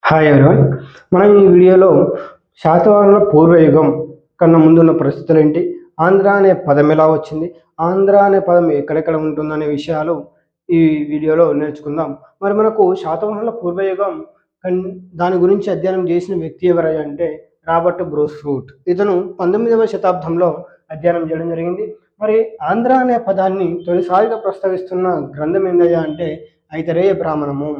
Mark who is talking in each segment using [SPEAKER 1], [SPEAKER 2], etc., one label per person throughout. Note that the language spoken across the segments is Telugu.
[SPEAKER 1] Hi everyone. మనం ఈ వీడియోలో శాతవాహనుల పూర్వయుగం కన్నా ముందున్న పరిస్థితులు ఏంటి, ఆంధ్ర అనే పదం ఎలా వచ్చింది, ఆంధ్ర అనే పదం ఎక్కడెక్కడ ఉంటుందనే విషయాలు ఈ వీడియోలో నేర్చుకుందాం. మరి మనకు శాతవాహనుల పూర్వయుగం దాని గురించి అధ్యయనం చేసిన వ్యక్తి ఎవరయ్యా అంటే రాబర్ట్ బ్రూస్ రూట్. ఇతను 19వ శతాబ్దంలో అధ్యయనం చేయడం జరిగింది. మరి ఆంధ్ర అనే పదాన్ని తొలిసారిగా ప్రస్తావిస్తున్న గ్రంథం ఏందయ్యా అంటే ఐతరేయ బ్రాహ్మణము.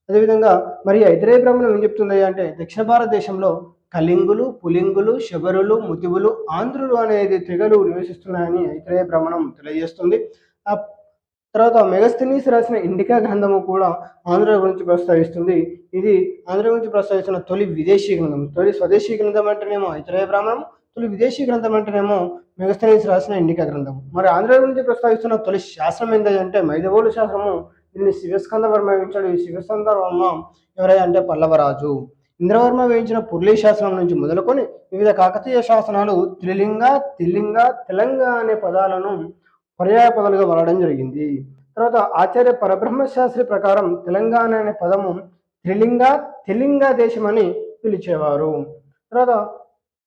[SPEAKER 1] అదేవిధంగా మరి ఐతరేయ బ్రాహ్మణం ఏం చెప్తుందయ్యా అంటే దక్షిణ భారతదేశంలో కళింగులు, పులింగులు, శబరులు, ముతివులు, ఆంధ్రులు అనేది తెగలు నివసిస్తున్నాయని ఐతరేయ బ్రాహ్మణం తెలియజేస్తుంది. ఆ తర్వాత మెగస్తనీస్ రాసిన ఇండికా గ్రంథము కూడా ఆంధ్ర గురించి ప్రస్తావిస్తుంది. ఇది ఆంధ్ర గురించి ప్రస్తావిస్తున్న తొలి విదేశీ గ్రంథం. తొలి స్వదేశీ గ్రంథం అంటేనేమో ఐతరేయ బ్రాహ్మణం, తొలి విదేశీ గ్రంథం అంటేనేమో మెగస్తనీస్ రాసిన ఇండికా గ్రంథం. మరి ఆంధ్ర గురించి ప్రస్తావిస్తున్న తొలి శాస్త్రం ఏంటంటే మైదవోలు శాస్త్రము. దీన్ని శివస్కంద వర్మ వేయించాడు. ఈ శివస్కంద వర్మ ఎవరై అంటే పల్లవరాజు. ఇంద్రవర్మ వేయించిన పుర్లీ శాసనం నుంచి మొదలుకొని వివిధ కాకతీయ శాసనాలు త్రిలింగ, తిల్లింగ, తెలంగ అనే పదాలను పర్యాయ పదాలుగా వాడడం జరిగింది. తర్వాత ఆచార్య పరబ్రహ్మ శాస్త్రి ప్రకారం తెలంగాణ అనే పదము త్రిలింగ, తిలింగ దేశం అని పిలిచేవారు. తర్వాత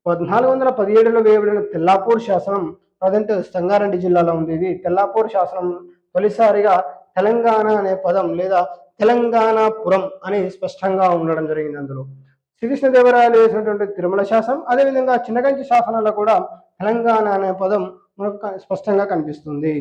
[SPEAKER 1] 1417లో వేయబడిన తెల్లాపూర్ శాసనం ప్రజెంట్ సంగారెడ్డి జిల్లాలో ఉంది. ఇది తెల్లాపూర్ శాసనం తొలిసారిగా తెలంగాణ అనే పదం లేదా తెలంగాణపురం అని స్పష్టంగా ఉండడం జరిగింది. అందులో శ్రీకృష్ణదేవరాయలు వేసినటువంటి తిరుమల శాసనం, అదేవిధంగా చిన్నగంచి శాసనాల్లో కూడా తెలంగాణ అనే పదం మనకు స్పష్టంగా కనిపిస్తుంది.